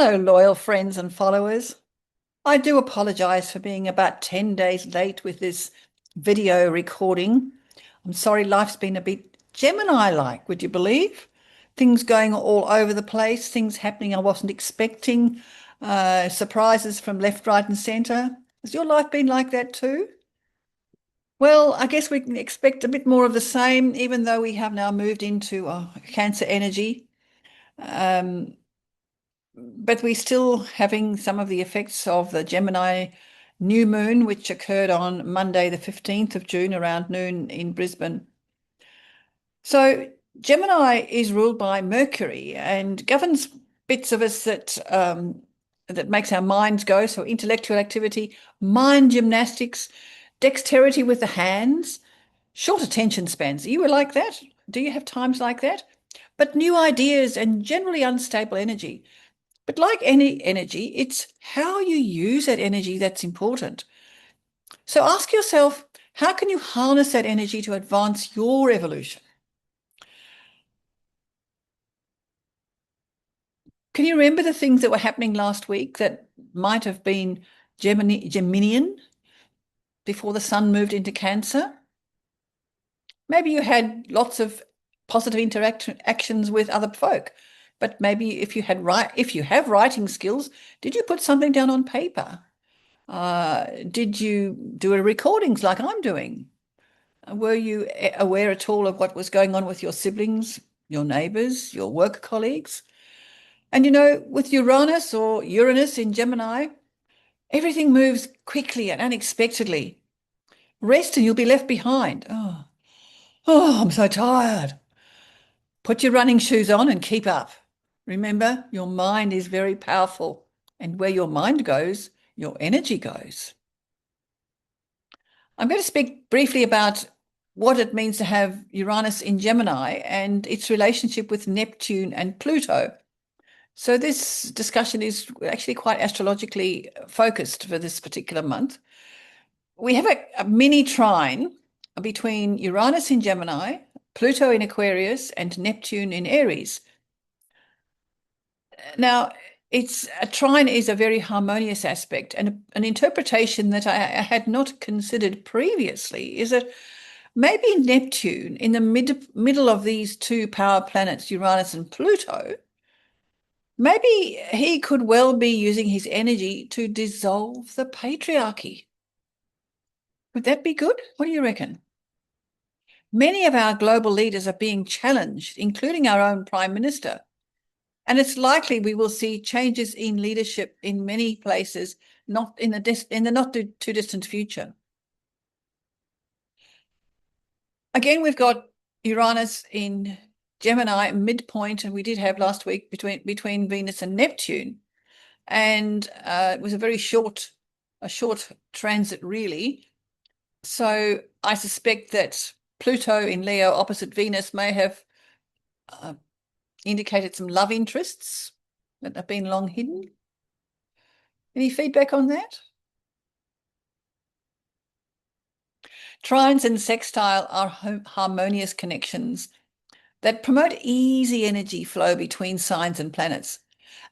Hello, loyal friends and followers. I do apologize for being about 10 days late with this video recording. I'm sorry life's been a bit Gemini-like, would you believe? Things going all over the place, things happening I wasn't expecting, surprises from left, right, and centre. Has your life been like that too? Well, I guess we can expect a bit more of the same, even though we have now moved into Cancer energy. Um, but we're still having some of the effects of the Gemini new moon, which occurred on Monday, the 15th of June, around noon in Brisbane. So Gemini is ruled by Mercury and governs bits of us that makes our minds go. So intellectual activity, mind gymnastics, dexterity with the hands, short attention spans. You were like that? Do you have times like that? But new ideas and generally unstable energy. But like any energy, it's how you use that energy that's important. So ask yourself, how can you harness that energy to advance your evolution? Can you remember the things that were happening last week that might have been Geminian before the sun moved into Cancer? Maybe you had lots of positive interactions with other folk, but maybe if you have writing skills, did you put something down on paper? Did you do a recordings like I'm doing? Were you aware at all of what was going on with your siblings, your neighbors, your work colleagues? And with Uranus in Gemini, everything moves quickly and unexpectedly. Rest and you'll be left behind. I'm so tired. Put your running shoes on and keep up. Remember, your mind is very powerful, and where your mind goes, your energy goes. I'm going to speak briefly about what it means to have Uranus in Gemini and its relationship with Neptune and Pluto. So this discussion is actually quite astrologically focused for this particular month. We have a mini trine between Uranus in Gemini, Pluto in Aquarius, and Neptune in Aries. Now, a trine is a very harmonious aspect, and an interpretation that I had not considered previously is that maybe Neptune, in the middle of these two power planets, Uranus and Pluto, maybe he could well be using his energy to dissolve the patriarchy. Would that be good? What do you reckon? Many of our global leaders are being challenged, including our own Prime Minister. And it's likely we will see changes in leadership in many places, not in the not too distant future. Again, we've got Uranus in Gemini midpoint, and we did have last week between Venus and Neptune, and it was a short transit, really. So I suspect that Pluto in Leo opposite Venus may have indicated some love interests that have been long hidden. Any feedback on that? Trines and sextile are harmonious connections that promote easy energy flow between signs and planets.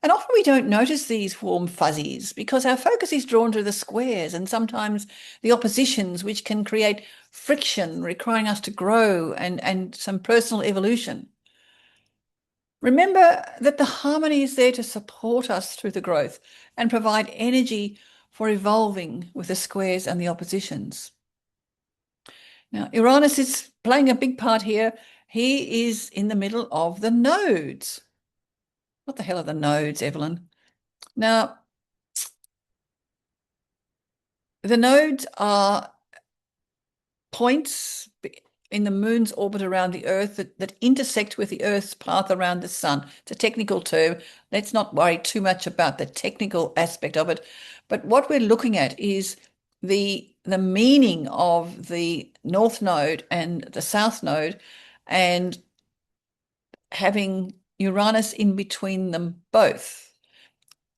And often we don't notice these warm fuzzies because our focus is drawn to the squares and sometimes the oppositions, which can create friction, requiring us to grow and some personal evolution. Remember that the harmony is there to support us through the growth and provide energy for evolving with the squares and the oppositions. Now, Uranus is playing a big part here. He is in the middle of the nodes. What the hell are the nodes, Evelyn? Now, the nodes are points in the moon's orbit around the Earth that intersect with the Earth's path around the sun. It's a technical term. Let's not worry too much about the technical aspect of it. But what we're looking at is the meaning of the North Node and the South Node, and having Uranus in between them both.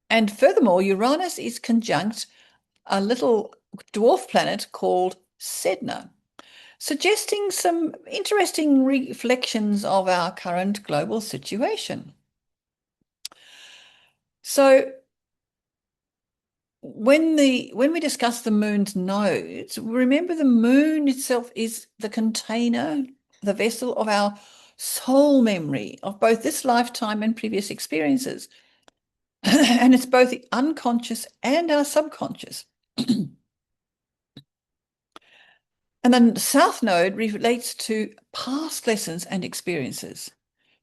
And furthermore, Uranus is conjunct a little dwarf planet called Sedna, suggesting some interesting reflections of our current global situation. So when we discuss the moon's nodes, remember the moon itself is the container, the vessel of our soul memory of both this lifetime and previous experiences. And it's both the unconscious and our subconscious. And then the south node relates to past lessons and experiences,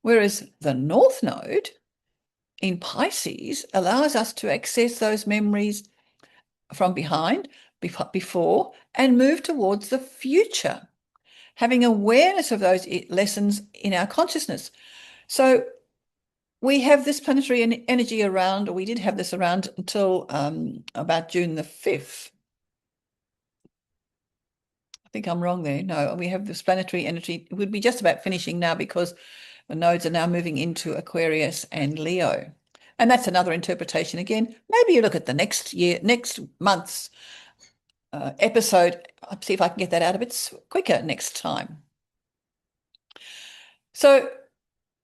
whereas the north node in Pisces allows us to access those memories from behind, before, and move towards the future, having awareness of those lessons in our consciousness. So we have this planetary energy around, or we did have this around until about June the 5th. I think I'm wrong there. No, we have this planetary energy. It would be just about finishing now because the nodes are now moving into Aquarius and Leo. And that's another interpretation again. Maybe you look at the next month's episode. I'll see if I can get that out a bit quicker next time. So,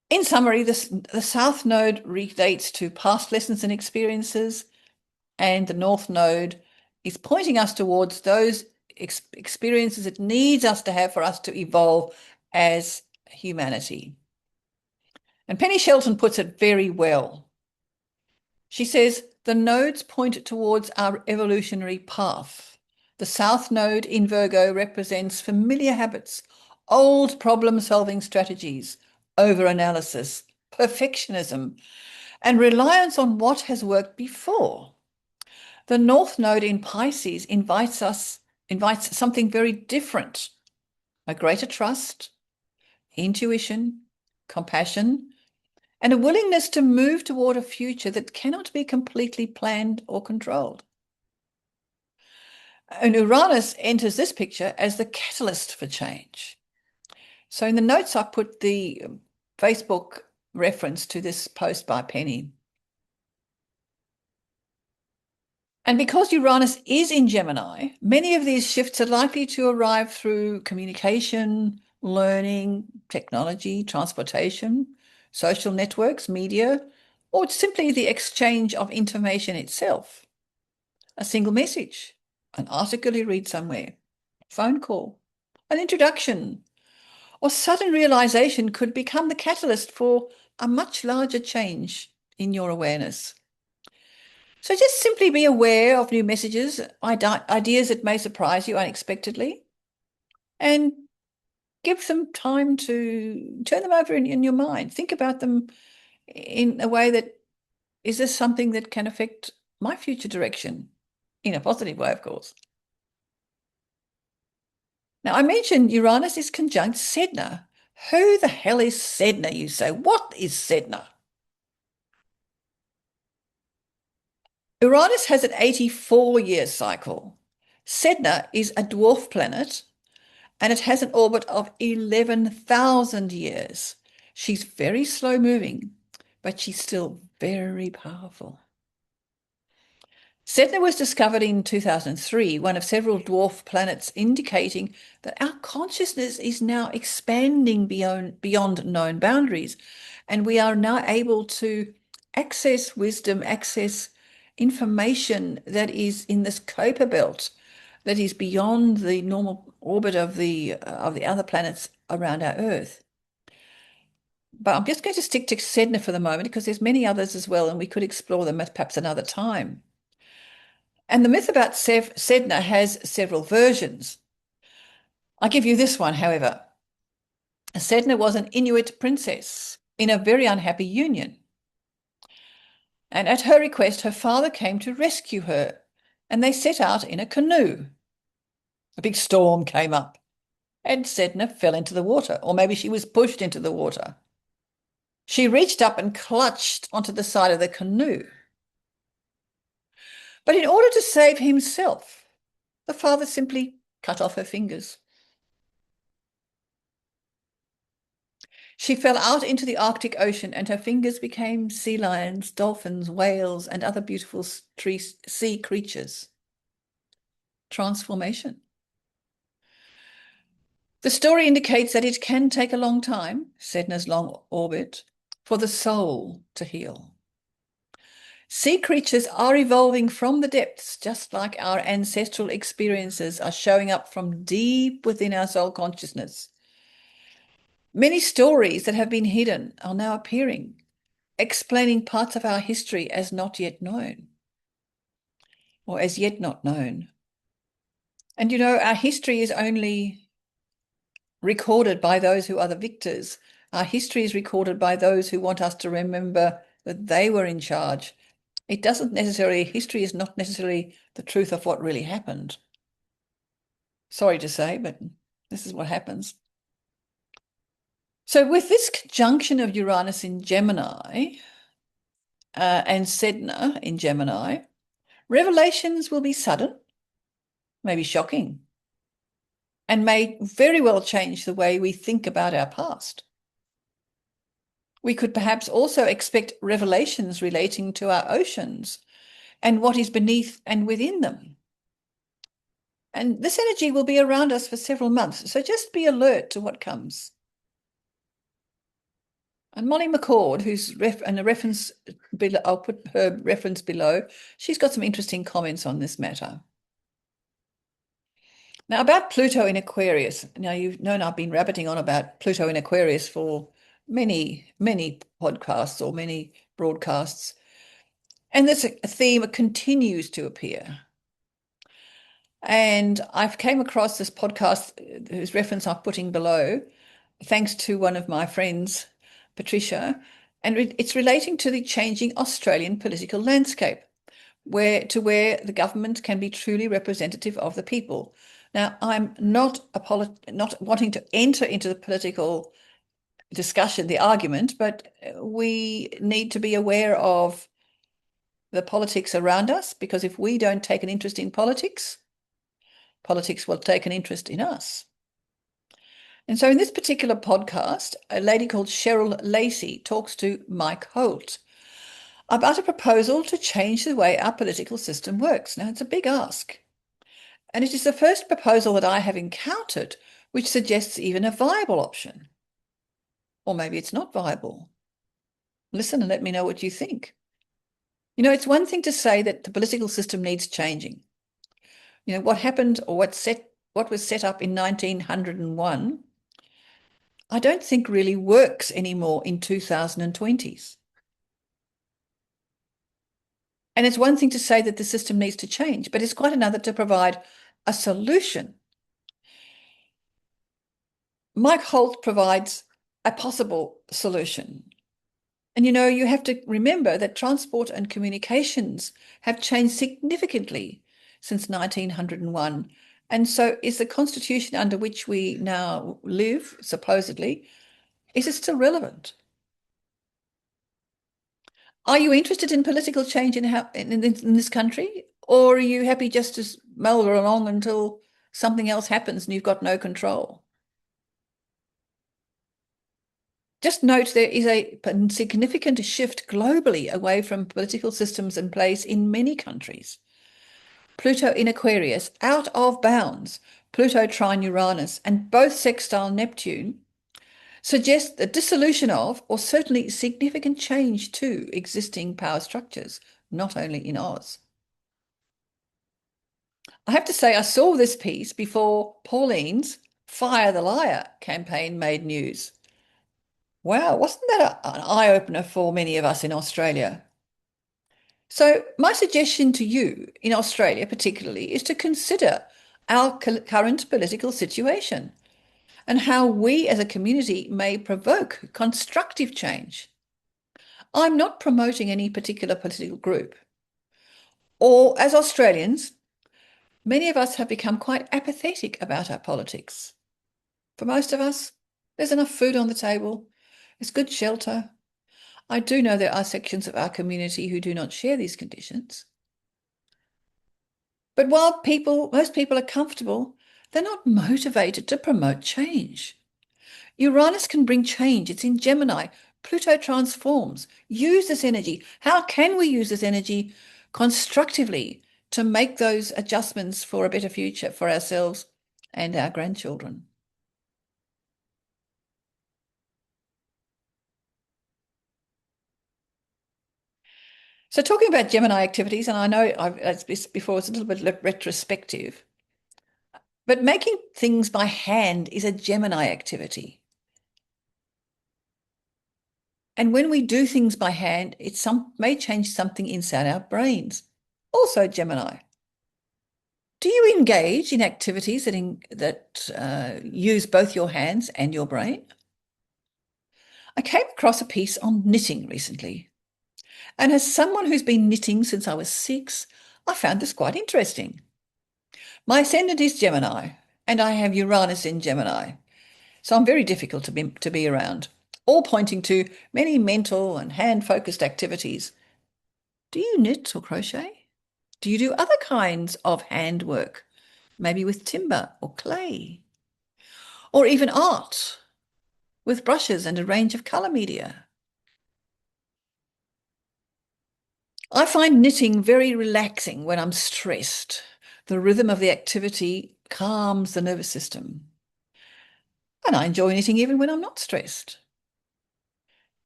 in summary, the South Node relates to past lessons and experiences, and the North Node is pointing us towards those experiences it needs us to have for us to evolve as humanity. And Penny Shelton puts it very well. She says, the nodes point towards our evolutionary path. The South Node in Virgo represents familiar habits, old problem-solving strategies, over-analysis, perfectionism, and reliance on what has worked before. The North Node in Pisces invites something very different, a greater trust, intuition, compassion, and a willingness to move toward a future that cannot be completely planned or controlled. And Uranus enters this picture as the catalyst for change. So in the notes, I put the Facebook reference to this post by Penny. And because Uranus is in Gemini, many of these shifts are likely to arrive through communication, learning, technology, transportation, social networks, media, or simply the exchange of information itself. A single message, an article you read somewhere, a phone call, an introduction, or sudden realization could become the catalyst for a much larger change in your awareness. So just simply be aware of new messages, ideas that may surprise you unexpectedly, and give them time to turn them over in your mind. Think about them in a way that, is this something that can affect my future direction? In a positive way, of course. Now, I mentioned Uranus is conjunct Sedna. Who the hell is Sedna, you say? What is Sedna? Uranus has an 84-year cycle. Sedna is a dwarf planet, and it has an orbit of 11,000 years. She's very slow moving, but she's still very powerful. Sedna was discovered in 2003, one of several dwarf planets, indicating that our consciousness is now expanding beyond known boundaries, and we are now able to access wisdom, access information that is in this Kuiper belt, that is beyond the normal orbit of the other planets around our Earth. But I'm just going to stick to Sedna for the moment because there's many others as well, and we could explore them at perhaps another time. And the myth about Sedna has several versions. I'll give you this one, however. Sedna was an Inuit princess in a very unhappy union. And at her request, her father came to rescue her, and they set out in a canoe. A big storm came up, and Sedna fell into the water, or maybe she was pushed into the water. She reached up and clutched onto the side of the canoe. But in order to save himself, the father simply cut off her fingers. She fell out into the Arctic Ocean, and her fingers became sea lions, dolphins, whales, and other beautiful sea creatures. Transformation. The story indicates that it can take a long time, Sedna's long orbit, for the soul to heal. Sea creatures are evolving from the depths, just like our ancestral experiences are showing up from deep within our soul consciousness. Many stories that have been hidden are now appearing, explaining parts of our history as not yet known, or as yet not known. And you know, our history is only recorded by those who are the victors. Our history is recorded by those who want us to remember that they were in charge. It doesn't necessarily, history is not necessarily the truth of what really happened. Sorry to say, but this is what happens. So with this conjunction of Uranus in Gemini and Sedna in Gemini, revelations will be sudden, maybe shocking, and may very well change the way we think about our past. We could perhaps also expect revelations relating to our oceans and what is beneath and within them. And this energy will be around us for several months, so just be alert to what comes. And Molly McCord, who's and a reference below, I'll put her reference below, she's got some interesting comments on this matter. Now, about Pluto in Aquarius. Now, you've known I've been rabbiting on about Pluto in Aquarius for many, many podcasts or many broadcasts. And this theme continues to appear. And I've came across this podcast, whose reference I'm putting below, thanks to one of my friends, Patricia, and it's relating to the changing Australian political landscape, where the government can be truly representative of the people. Now, I'm not wanting to enter into the political discussion, the argument, but we need to be aware of the politics around us, because if we don't take an interest in politics, politics will take an interest in us. And so in this particular podcast, a lady called Cheryl Lacey talks to Mike Holt about a proposal to change the way our political system works. Now, it's a big ask. And it is the first proposal that I have encountered which suggests even a viable option. Or maybe it's not viable. Listen and let me know what you think. You know, it's one thing to say that the political system needs changing. You know, what happened or what was set up in 1901, I don't think really works anymore in 2020s. And it's one thing to say that the system needs to change, but it's quite another to provide a solution. Mike Holt provides a possible solution. And you know, you have to remember that transport and communications have changed significantly since 1901. And so is the constitution under which we now live, supposedly, is it still relevant? Are you interested in political change in this country? Or are you happy just to mull along until something else happens and you've got no control? Just note there is a significant shift globally away from political systems in place in many countries. Pluto in Aquarius, out of bounds, Pluto trine Uranus, and both sextile Neptune suggest the dissolution of, or certainly significant change to, existing power structures, not only in Oz. I have to say, I saw this piece before Pauline's Fire the Liar campaign made news. Wow, wasn't that an eye-opener for many of us in Australia? So my suggestion to you, in Australia particularly, is to consider our current political situation and how we as a community may provoke constructive change. I'm not promoting any particular political group. Or as Australians, many of us have become quite apathetic about our politics. For most of us, there's enough food on the table, there's good shelter. I do know there are sections of our community who do not share these conditions. But while most people are comfortable, they're not motivated to promote change. Uranus can bring change. It's in Gemini. Pluto transforms. Use this energy. How can we use this energy constructively to make those adjustments for a better future for ourselves and our grandchildren? So talking about Gemini activities, and I know as before, it's a little bit retrospective, but making things by hand is a Gemini activity. And when we do things by hand, may change something inside our brains. Also Gemini. Do you engage in activities that use both your hands and your brain? I came across a piece on knitting recently, and as someone who's been knitting since I was 6, I found this quite interesting. My ascendant is Gemini, and I have Uranus in Gemini, so I'm very difficult to be around, all pointing to many mental and hand-focused activities. Do you knit or crochet? Do you do other kinds of handwork, maybe with timber or clay, or even art with brushes and a range of color media? I find knitting very relaxing when I'm stressed. The rhythm of the activity calms the nervous system. And I enjoy knitting even when I'm not stressed.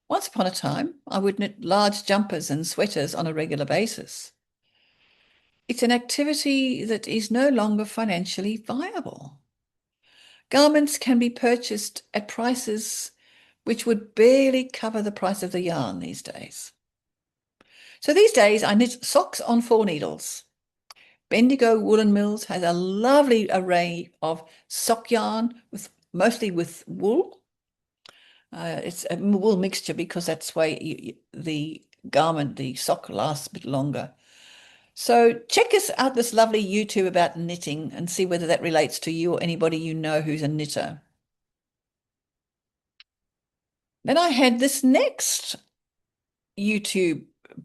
Once upon a time, I would knit large jumpers and sweaters on a regular basis. It's an activity that is no longer financially viable. Garments can be purchased at prices which would barely cover the price of the yarn these days. So these days I knit socks on 4 needles. Bendigo Woolen Mills has a lovely array of sock yarn, mostly with wool. It's a wool mixture because that's why the garment, the sock, lasts a bit longer. So check us out this lovely YouTube about knitting and see whether that relates to you or anybody you know who's a knitter. Then I had this next YouTube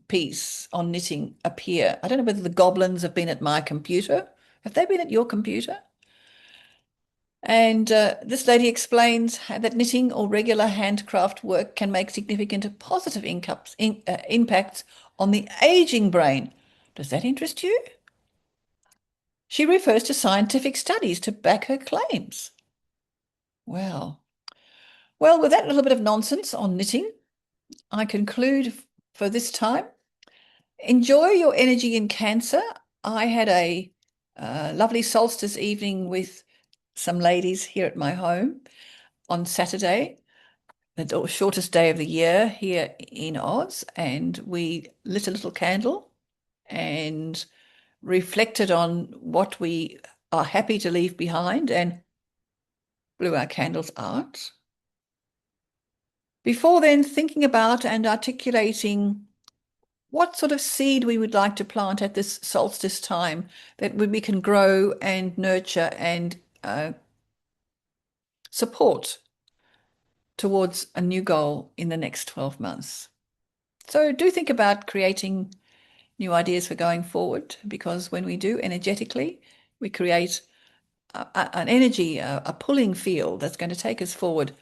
piece on knitting appear. I don't know whether the goblins have been at my computer. Have they been at your computer? And this lady explains that knitting or regular handcraft work can make significant positive impacts on the aging brain. Does that interest you? She refers to scientific studies to back her claims. Well, with that little bit of nonsense on knitting, I conclude for this time. Enjoy your energy in Cancer. I had a lovely solstice evening with some ladies here at my home on Saturday, the shortest day of the year here in Oz, and we lit a little candle and reflected on what we are happy to leave behind and blew our candles out. Before then, thinking about and articulating what sort of seed we would like to plant at this solstice time that we can grow and nurture and support towards a new goal in the next 12 months. So do think about creating new ideas for going forward, because when we do energetically, we create an energy, a pulling field that's going to take us forward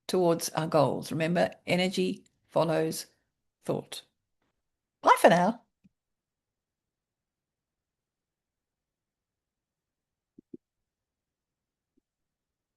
towards our goals. Remember, energy follows thought. Bye for now.